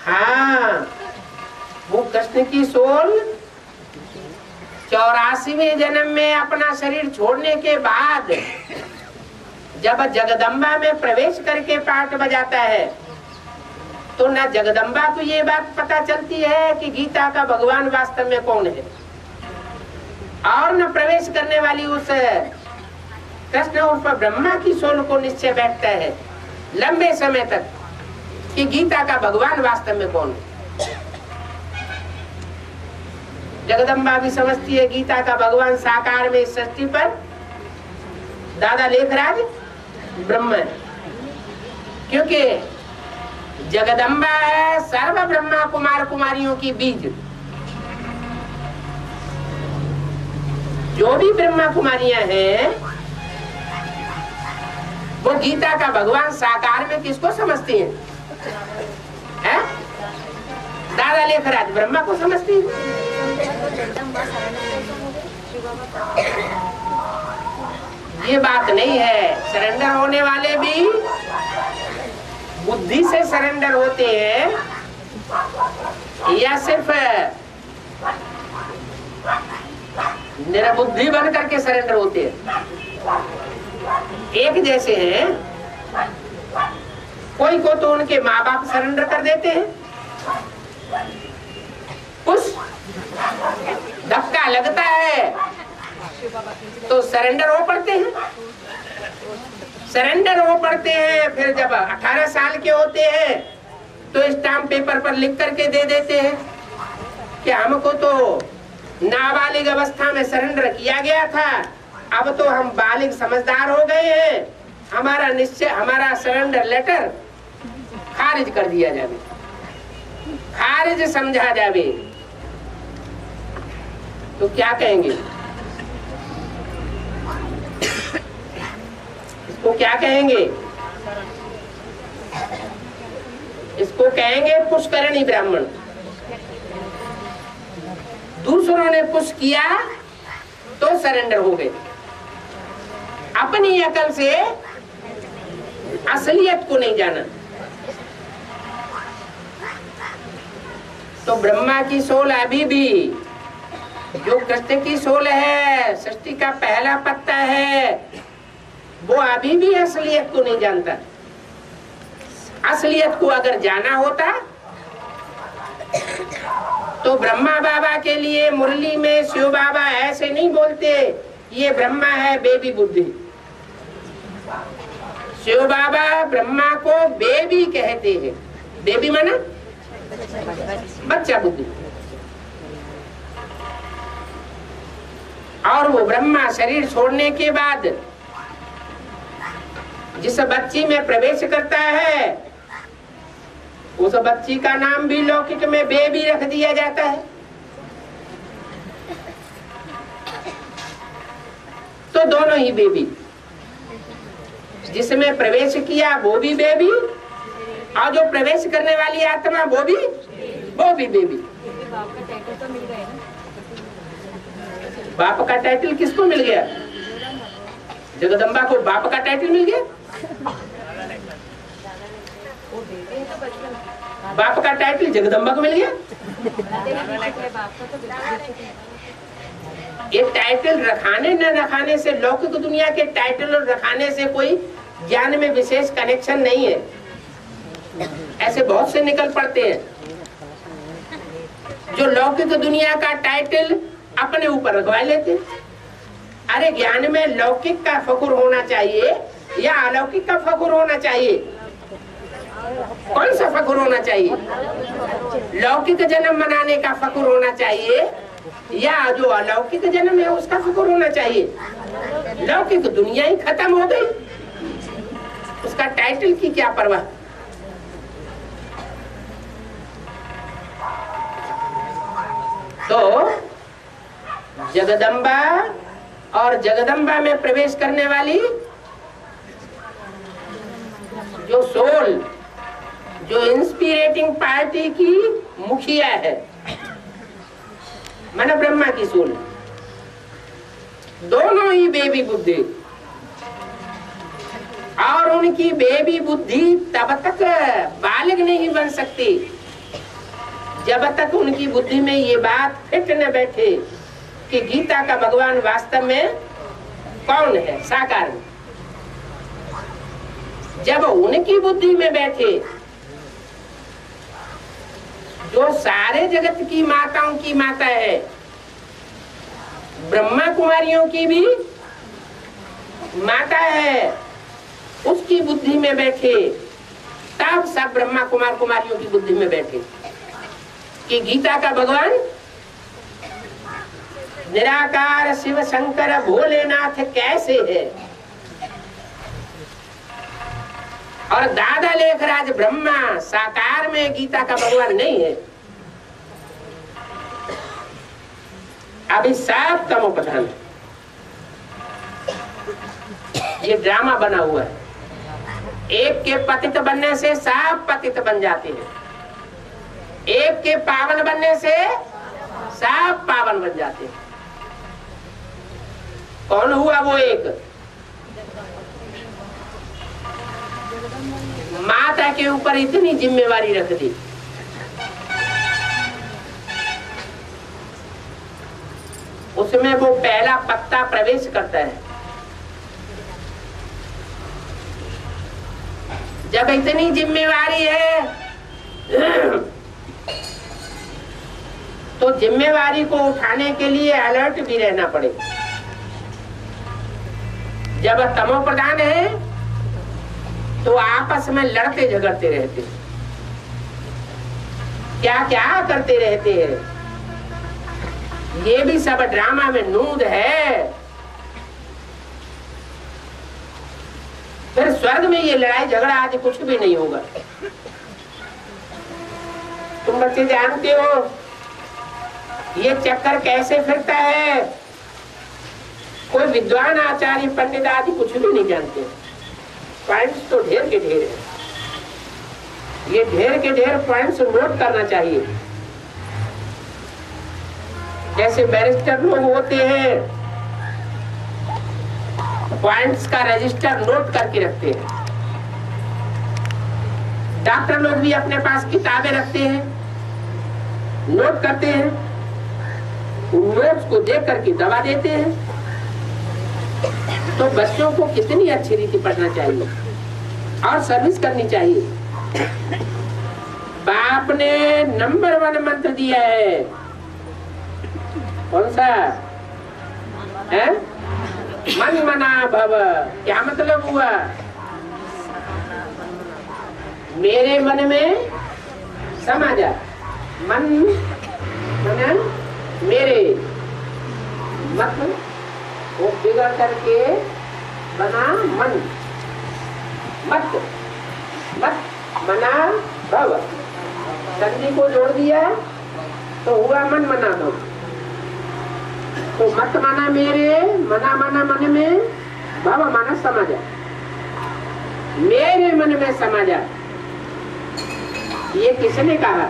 A: हाँ, वो कृष्ण की सोल 84वें जन्म में अपना शरीर छोड़ने के बाद जब जगदम्बा में प्रवेश करके पाठ बजाता है तो न जगदम्बा को ये बात पता चलती है कि गीता का भगवान वास्तव में कौन है, और न प्रवेश करने वाली उस कृष्ण उर्फ ब्रह्मा की सोल को निश्चय बैठता है लंबे समय तक कि गीता का भगवान वास्तव में कौन है। जगदम्बा भी समझती है गीता का भगवान साकार में इस सृष्टि पर दादा लेखराज ब्रह्म है, क्योंकि जगदम्बा है सर्व ब्रह्मा कुमार कुमारियों की बीज। जो भी ब्रह्मा कुमारियां हैं वो गीता का भगवान साकार में किसको समझती हैं? है? दादा लेखराज ब्रह्मा को समझती है। ये बात नहीं है। सरेंडर होने वाले भी बुद्धि से सरेंडर होते हैं या सिर्फ निर्बुद्धि बन करके सरेंडर होते हैं? एक जैसे हैं। कोई को तो उनके माँ बाप सरेंडर कर देते हैं, कुछ धक्का लगता है तो सरेंडर हो पड़ते हैं। सरेंडर हो पड़ते हैं, फिर जब 18 साल के होते हैं तो स्टाम्प पेपर पर लिख करके दे देते हैं कि हमको तो नाबालिग अवस्था में सरेंडर किया गया था, अब तो हम बालिग समझदार हो गए हैं, हमारा निश्चय हमारा सरेंडर लेटर खारिज कर दिया जावे, खारिज समझा जावे। तो क्या कहेंगे? इसको क्या कहेंगे? इसको कहेंगे पुष्करणी ब्राह्मण। दूसरों ने पुश किया तो सरेंडर हो गए, अपनी अकल से असलियत को नहीं जाना। तो ब्रह्मा की सोल अभी भी, जो कृष्ण की सोल है, सृष्टि का पहला पत्ता है, वो अभी भी असलियत को नहीं जानता। असलियत को अगर जाना होता तो ब्रह्मा बाबा के लिए मुरली में शिव बाबा ऐसे नहीं बोलते ये ब्रह्मा है बेबी बुद्धि। शिव बाबा ब्रह्मा को बेबी कहते हैं। बेबी माना बच्चा बुद्धि। और वो ब्रह्मा शरीर छोड़ने के बाद जिस बच्ची में प्रवेश करता है उस बच्ची का नाम भी लौकिक में बेबी रख दिया जाता है। तो दोनों ही बेबी, जिसमें प्रवेश किया वो भी बेबी और जो प्रवेश करने वाली आत्मा वो भी बेबी। बाप का टाइटल किसको मिल गया? जगदम्बा को बाप का टाइटल मिल गया। बाप का टाइटल जगदम्बा को मिल गया। ये टाइटल रखाने न रखाने से, लौकिक दुनिया के टाइटल रखाने से कोई ज्ञान में विशेष कनेक्शन नहीं है। ऐसे बहुत से निकल पड़ते हैं जो लौकिक दुनिया का टाइटल अपने ऊपर रखवा लेते। अरे ज्ञान में लौकिक का फखुर होना चाहिए या अलौकिक का फखुर होना चाहिए? कौन सा फखुर होना चाहिए? लौकिक जन्म मनाने का फखुर होना चाहिए या जो अलौकिक जन्म है उसका फखुर होना चाहिए? लौकिक दुनिया ही खत्म हो गई, उसका टाइटल की क्या परवाह। तो जगदम्बा और जगदम्बा में प्रवेश करने वाली जो सोल, जो इंस्पिरेटिंग पार्टी की मुखिया है, मन ब्रह्मा की सोल, दोनों ही बेबी बुद्धि। और उनकी बेबी बुद्धि तब तक बालिग नहीं बन सकती जब तक उनकी बुद्धि में ये बात फिट न बैठे कि गीता का भगवान वास्तव में कौन है, साकार में। जब उनकी बुद्धि में बैठे, जो सारे जगत की माताओं की माता है, ब्रह्मा कुमारियों की भी माता है, उसकी बुद्धि में बैठे, तब सब ब्रह्मा कुमार कुमारियों की बुद्धि में बैठे कि गीता का भगवान निराकार शिव शंकर भोलेनाथ कैसे है। और दादा लेखराज ब्रह्मा साकार में गीता का भगवान नहीं है। अभी सब तमो प्रधान, ये ड्रामा बना हुआ है। एक के पतित बनने से सब पतित बन जाते हैं, एक के पावन बनने से सब पावन बन जाते हैं। कौन हुआ वो एक? माता के ऊपर इतनी जिम्मेवारी रख दी, उसमें वो पहला पत्ता प्रवेश करता है। जब इतनी जिम्मेवारी है तो जिम्मेवारी को उठाने के लिए अलर्ट भी रहना पड़े। जब तमो प्रधान है तो आपस में लड़ते झगड़ते रहते, क्या क्या करते रहते हैं। ये भी सब ड्रामा में नूद है। फिर स्वर्ग में ये लड़ाई झगड़ा आदि कुछ भी नहीं होगा। तुम बच्चे जानते हो ये चक्कर कैसे फिरता है? कोई विद्वान आचार्य पंडित आदि कुछ भी नहीं जानते। पॉइंट्स तो ढेर के ढेर है, ये ढेर के ढेर पॉइंट्स नोट करना चाहिए। जैसे बैरिस्टर लोग होते हैं, पॉइंट्स का रजिस्टर नोट करके रखते हैं। डॉक्टर लोग भी अपने पास किताबें रखते हैं, नोट करते हैं, नोट्स को देख करके दवा देते हैं। तो बच्चों को कितनी अच्छी रीति पढ़ना चाहिए और सर्विस करनी चाहिए। बाप ने नंबर 1 मंत्र दिया है, कौन सा है? मन मना भव। क्या मतलब हुआ? मेरे मन में समा जा। मन मन मेरे मत वो बिगड़ करके बना मन। मत मत मना भव, संधि को जोड़ दिया तो हुआ मन मना दो। तो मत माना मेरे, मना माना मन में, भव माना समझ, मेरे मन में समझ। ये किसने कहा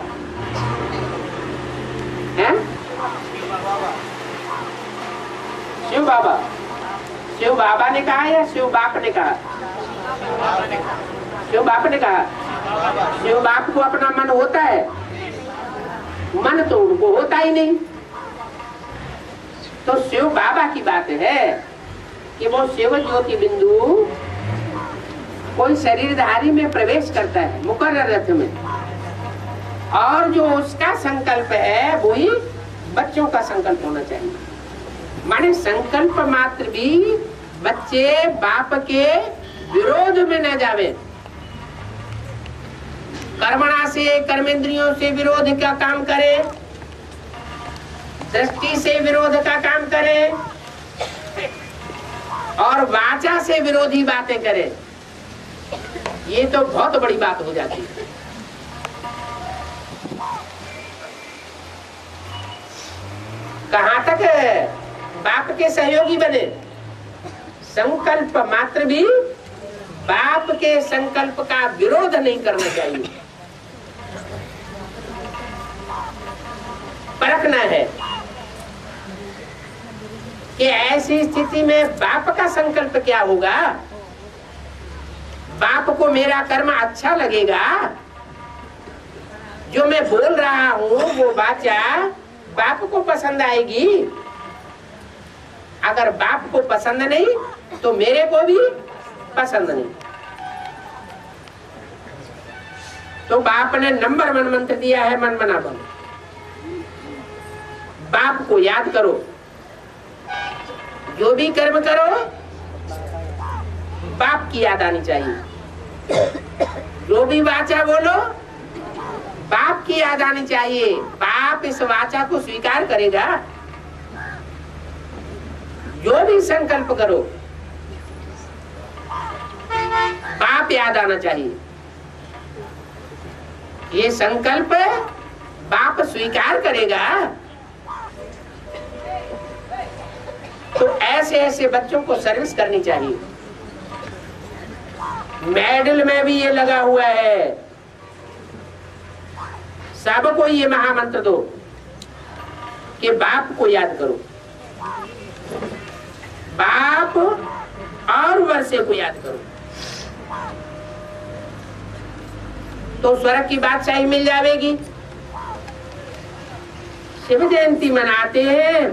A: है? शिव बाबा। शिव बाबा ने कहा या शिव बाप ने कहा? शिव बाप ने कहा। शिव बाप को अपना मन होता है? मन तो उनको होता ही नहीं। तो शिव बाबा की बात है कि वो शिव ज्योति बिंदु कोई शरीरधारी में प्रवेश करता है मुकर्रर रथ में, और जो उसका संकल्प है वही बच्चों का संकल्प होना चाहिए। माने संकल्प मात्र भी बच्चे बाप के विरोध में न जावे। कर्मणा से, कर्मेंद्रियों से विरोध का काम करे, दृष्टि से विरोध का काम करे, और वाचा से विरोधी बातें करे। ये तो बहुत बड़ी बात हो जाती है। कहां तक बाप के सहयोगी बने? संकल्प मात्र भी बाप के संकल्प का विरोध नहीं करना चाहिए। परखना है कि ऐसी स्थिति में बाप का संकल्प क्या होगा। बाप को मेरा कर्म अच्छा लगेगा, जो मैं बोल रहा हूं वो वाचा बाप को पसंद आएगी। अगर बाप को पसंद नहीं तो मेरे को भी पसंद नहीं। तो बाप ने नंबर 1 मंत्र दिया है, मन मना बनो। बाप को याद करो, जो भी कर्म करो बाप की याद आनी चाहिए। जो भी वाचा बोलो बाप की याद आनी चाहिए। बाप इस वाचा को स्वीकार करेगा। जो भी संकल्प करो बाप याद आना चाहिए। ये संकल्प बाप स्वीकार करेगा। तो ऐसे ऐसे बच्चों को सर्विस करनी चाहिए। मेडल में भी ये लगा हुआ है। सबको ये महामंत्र दो कि बाप को याद करो, बाप और वर्षे को याद करो, तो स्वर्ग की बादशाही मिल जाएगी। शिव जयंती मनाते हैं,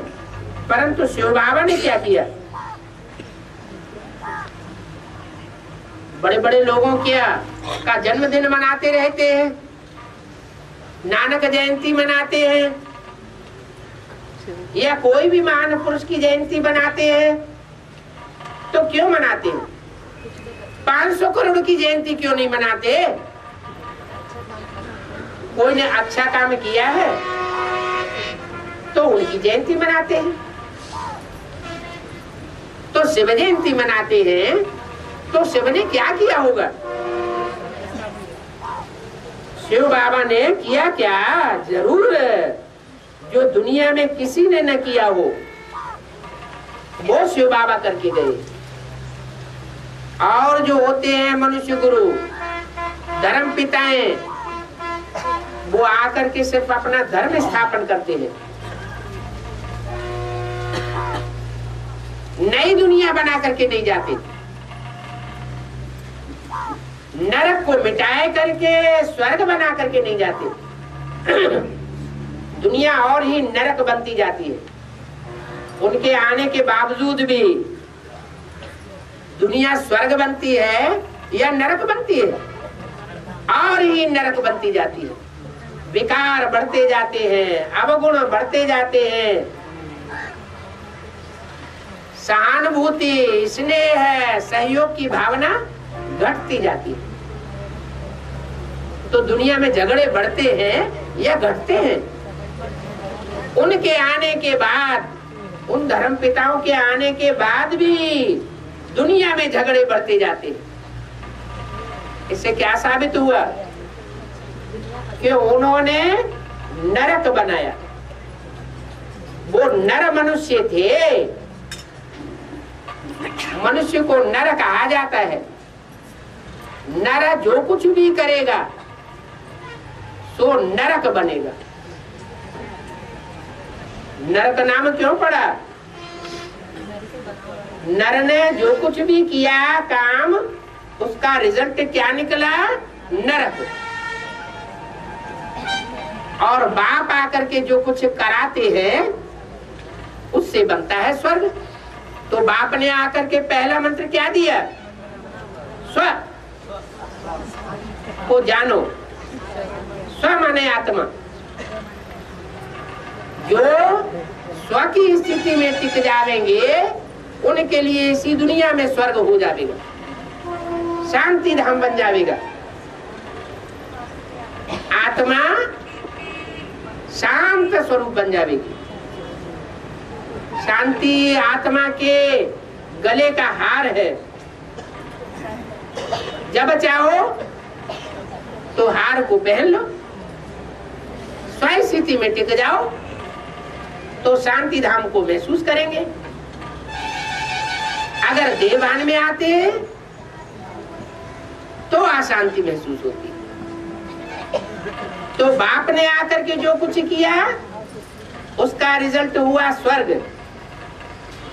A: परंतु शिव बाबा ने क्या किया? बड़े बड़े लोगों का जन्मदिन मनाते रहते हैं, नानक जयंती मनाते हैं, या कोई भी महान पुरुष की जयंती मनाते हैं। तो क्यों मनाते हैं? 500 करोड़ की जयंती क्यों नहीं मनाते? कोई ने अच्छा काम किया है तो उनकी जयंती मनाते हैं। तो शिव जयंती मनाते हैं तो शिव ने क्या किया होगा? शिव बाबा ने किया क्या? जरूर जो दुनिया में किसी ने न किया हो वो शिव बाबा करके गए। और जो होते हैं मनुष्य गुरु, धर्म पिताएं, वो आकर के सिर्फ अपना धर्म स्थापन करते हैं, नई दुनिया बना करके नहीं जाते। नरक को मिटाए करके स्वर्ग बना करके नहीं जाते। दुनिया और ही नरक बनती जाती है। उनके आने के बावजूद भी दुनिया स्वर्ग बनती है या नरक बनती है? और ही नरक बनती जाती है। विकार बढ़ते जाते हैं, अवगुण बढ़ते जाते हैं, सहानुभूति, स्नेह, सहयोग की भावना घटती जाती है। तो दुनिया में झगड़े बढ़ते हैं या घटते हैं? उनके आने के बाद, उन धर्म पिताओं के आने के बाद भी दुनिया में झगड़े बढ़ते जाते हैं। इससे क्या साबित हुआ कि उन्होंने नरक बनाया। वो नर मनुष्य थे, मनुष्य को नर कहा जाता है। नर जो कुछ भी करेगा सो नरक बनेगा। नरक नाम क्यों पड़ा? नर ने जो कुछ भी किया काम, उसका रिजल्ट क्या निकला? नरक। और बाप आकर के जो कुछ कराते हैं उससे बनता है स्वर्ग। तो बाप ने आकर के पहला मंत्र क्या दिया? स्व को जानो। स्व माने आत्मा। जो स्व की स्थिति में टिक जाएंगे उनके लिए इसी दुनिया में स्वर्ग हो जाएगा, शांति धाम बन जाएगा। आत्मा शांत स्वरूप बन जाएगी। शांति आत्मा के गले का हार है। जब चाहो तो हार को पहन लो, स्वयं स्थिति में टिक जाओ तो शांति धाम को महसूस करेंगे। अगर देवान में आते हैं तो अशांति महसूस होती है। तो बाप ने आकर के जो कुछ किया उसका रिजल्ट हुआ स्वर्ग,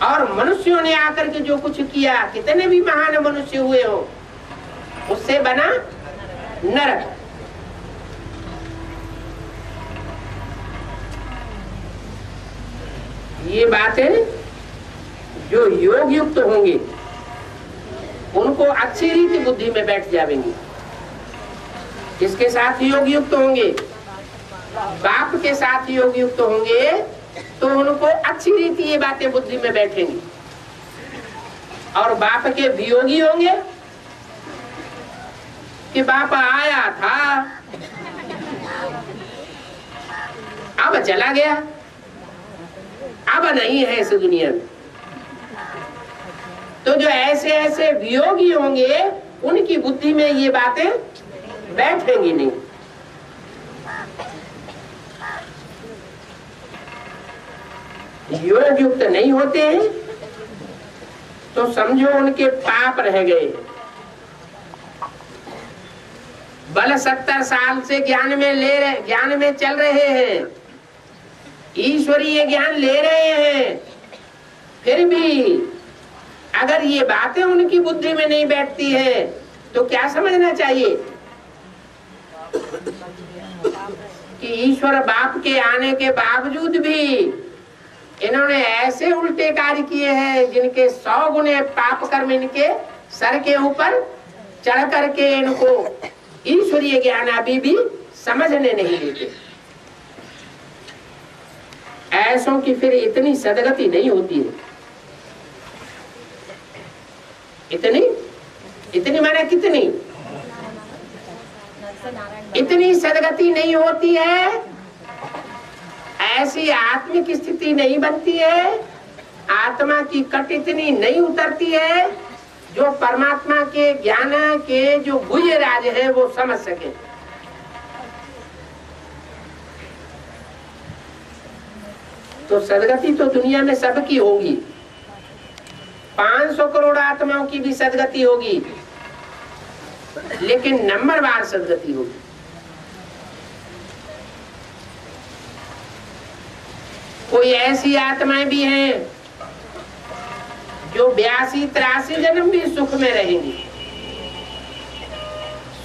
A: और मनुष्यों ने आकर के जो कुछ किया, कितने भी महान मनुष्य हुए हो, उससे बना नरक। ये बातें जो योग युक्त होंगे उनको अच्छी रीति बुद्धि में बैठ जाएंगी। किसके साथ योग युक्त होंगे? बाप के साथ योग युक्त होंगे तो उनको अच्छी रीति ये बातें बुद्धि में बैठेंगी। और बाप के वियोगी होंगे कि बाप आया था अब चला गया, अब नहीं है इस दुनिया में। तो जो ऐसे ऐसे वियोगी होंगे उनकी बुद्धि में ये बातें बैठेंगी नहीं। योग युक्त नहीं होते हैं तो समझो उनके पाप रह गए। बल 70 साल से ज्ञान में चल रहे हैं, ईश्वरीय ज्ञान ले रहे हैं, फिर भी अगर ये बातें उनकी बुद्धि में नहीं बैठती है तो क्या समझना चाहिए कि ईश्वर बाप के आने के बावजूद भी इन्होंने ऐसे उल्टे कार्य किए हैं जिनके 100 गुने पाप कर्म इनके सर के ऊपर चढ़ करके इनको ईश्वरीय ज्ञान अभी भी समझने नहीं देते। ऐसों की फिर इतनी सदगति नहीं होती है। इतनी माने कितनी? इतनी सदगति नहीं होती है, ऐसी आत्मिक स्थिति नहीं बनती है, आत्मा की कट इतनी नहीं उतरती है जो परमात्मा के ज्ञान के जो गुह्य राज है वो समझ सके। तो सदगति तो दुनिया में सबकी होगी, 500 करोड़ आत्माओं की भी सदगति होगी, लेकिन नंबरवार सदगति होगी। कोई ऐसी आत्माएं भी हैं जो 82-83 जन्म भी सुख में रहेंगी।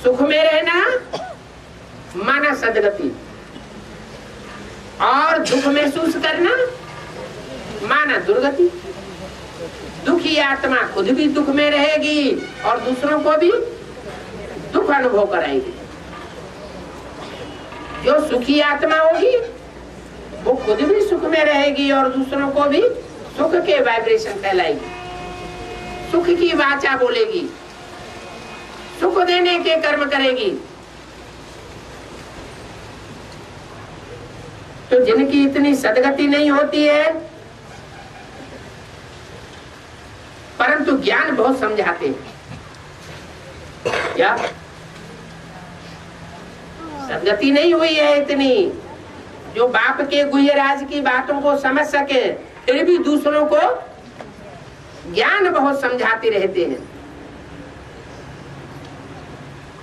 A: सुख में रहना माना सदगति, और दुख महसूस करना माना दुर्गति। दुखी आत्मा खुद भी दुख में रहेगी और दूसरों को भी दुख अनुभव कराएगी। जो सुखी आत्मा होगी वो खुद भी सुख में रहेगी और दूसरों को भी सुख के वाइब्रेशन फैलाएगी, सुख की वाचा बोलेगी, सुख देने के कर्म करेगी। तो जिनकी इतनी सदगति नहीं होती है परंतु ज्ञान बहुत समझाते हैं। क्या सदगति नहीं हुई है इतनी जो बाप के गुह्य राज की बातों को समझ सके, फिर भी दूसरों को ज्ञान बहुत समझाते रहते हैं।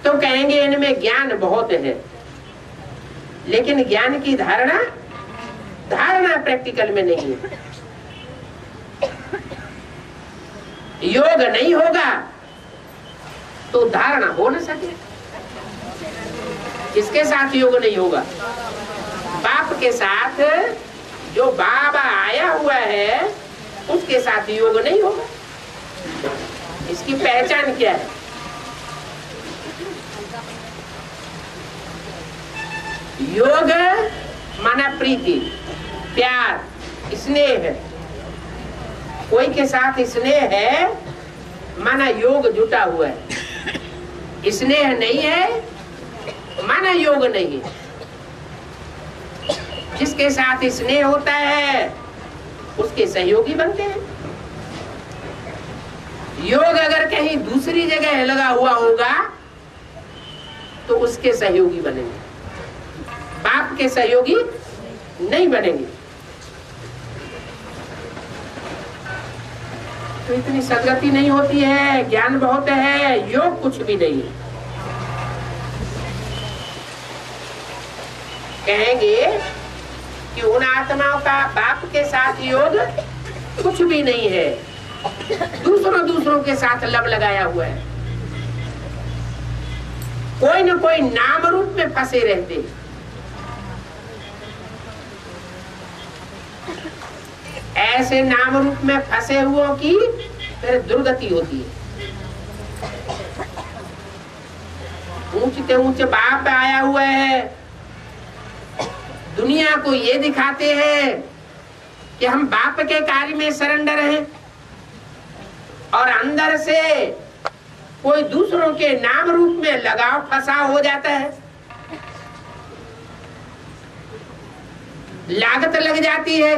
A: तो कहेंगे इनमें ज्ञान बहुत है, लेकिन ज्ञान की धारणा प्रैक्टिकल में नहीं है। योग नहीं होगा तो धारणा हो न सके। किसके साथ योग नहीं होगा? बाप के साथ। जो बाबा आया हुआ है उसके साथ योग नहीं होगा। इसकी पहचान क्या है? योग माना प्रीति, प्यार, स्नेह। कोई के साथ स्नेह है माना योग जुटा हुआ है। स्नेह नहीं है माना योग नहीं है। जिसके साथ स्नेह होता है उसके सहयोगी बनते हैं। योग अगर कहीं दूसरी जगह लगा हुआ होगा तो उसके सहयोगी बनेंगे, बाप के सहयोगी नहीं बनेंगे। तो इतनी सदगति नहीं होती है। ज्ञान बहुत है, योग कुछ भी नहीं है। कहेंगे कि उन आत्माओं का बाप के साथ योग कुछ भी नहीं है, दूसरों के साथ लब लगाया हुआ है। कोई न कोई नाम रूप में फंसे रहते हैं। ऐसे नाम रूप में फंसे हुओं की फिर दुर्गति होती है। ऊंचे ऊंचे बाप आया हुआ है, दुनिया को ये दिखाते हैं कि हम बाप के कार्य में सरेंडर हैं, और अंदर से कोई दूसरों के नाम रूप में लगाव फंसा हो जाता है, लागत लग जाती है।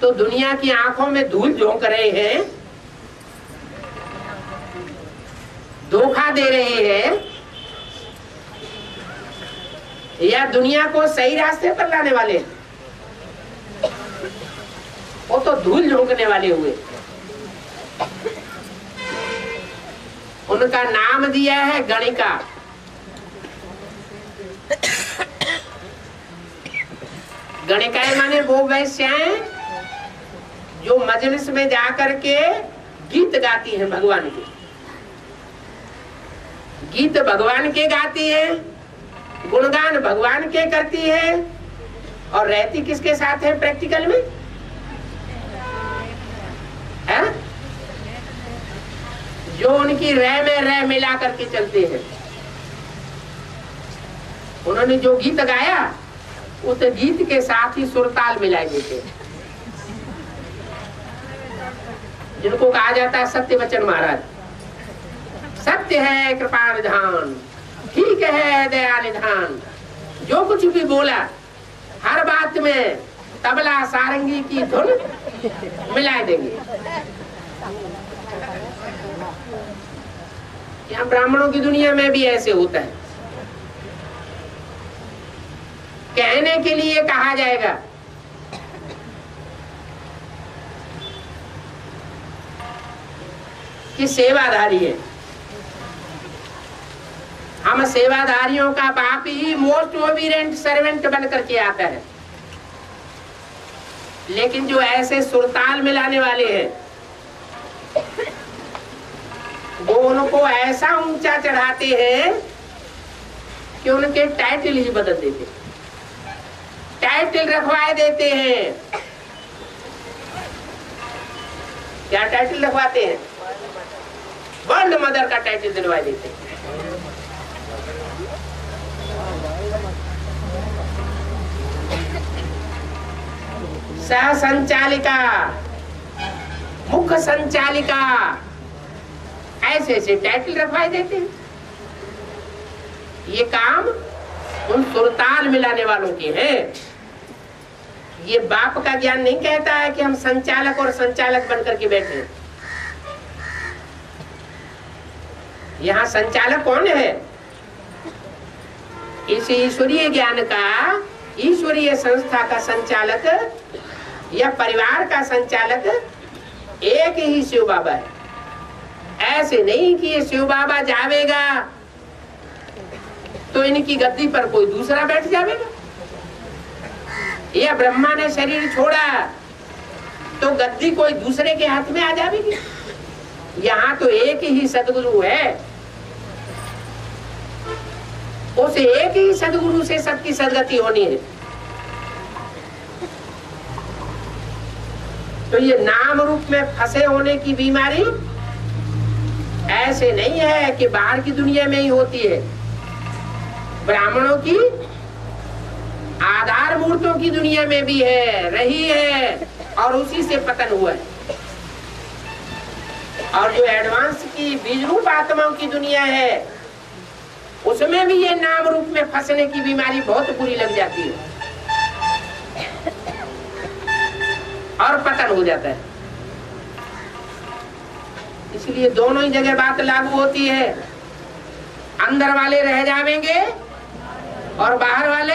A: तो दुनिया की आंखों में धूल झोंक रहे हैं, धोखा दे रहे हैं, या दुनिया को सही रास्ते पर लाने वाले? वो तो धूल झोंकने वाले हुए। उनका नाम दिया है गणिका। गणिकाएं माने वो वैश्याएं जो मजलिस में जाकर के गीत गाती हैं भगवान के। गीत भगवान के गाती है, गुणगान भगवान के करती है, और रहती किसके साथ है प्रैक्टिकल में? है? जो उनकी रह में रह मिला करके चलते हैं। उन्होंने जो गीत गाया उस गीत के साथ ही सुरताल मिलाए देते हैं, जिनको कहा जाता है सत्य वचन महाराज। सत्य है कृपा निधान, ठीक है दया निधान। जो कुछ भी बोला हर बात में तबला सारंगी की धुन मिला देंगे। यहाँ ब्राह्मणों की दुनिया में भी ऐसे होता है। कहने के लिए कहा जाएगा कि सेवाधारी है। हम सेवाधारियों का बाप ही मोस्ट ओबीडिएंट सर्वेंट बन करके आता है। लेकिन जो ऐसे सुरताल मिलाने वाले हैं वो उनको ऐसा ऊंचा चढ़ाते हैं कि उनके टाइटल ही बदल देते, टाइटल रखवाए देते हैं। क्या टाइटल रखवाते हैं? वर्ल्ड मदर का टाइटल दिलवा देते हैं। सह संचालिका, मुख्य संचालिका, ऐसे ऐसे टाइटल रखवाए देते हैं। ये काम उन सुरताल मिलाने वालों के हैं। ये बाप का ज्ञान नहीं कहता है कि हम संचालक और संचालक बनकर के बैठे। यहाँ संचालक कौन है? इस ईश्वरीय ज्ञान का, ईश्वरीय संस्था का संचालक या परिवार का संचालक एक ही शिव बाबा है। ऐसे नहीं कि ये शिव बाबा जावेगा तो इनकी गद्दी पर कोई दूसरा बैठ जावेगा, या ब्रह्मा ने शरीर छोड़ा तो गद्दी कोई दूसरे के हाथ में आ जाएगी। यहाँ तो एक ही सदगुरु है, उस एक ही सदगुरु से सबकी सदगति होनी है। तो ये नाम रूप में फंसे होने की बीमारी ऐसे नहीं है कि बाहर की दुनिया में ही होती है। ब्राह्मणों की आधार मूर्तों की दुनिया में भी है, रही है, और उसी से पतन हुआ है। और जो एडवांस की बीज रूप आत्माओं की दुनिया है, उसमें भी ये नाम रूप में फंसने की बीमारी बहुत बुरी लग जाती है और पतन हो जाता है। इसलिए दोनों ही जगह बात लागू होती है। अंदर वाले रह जाएंगे और बाहर वाले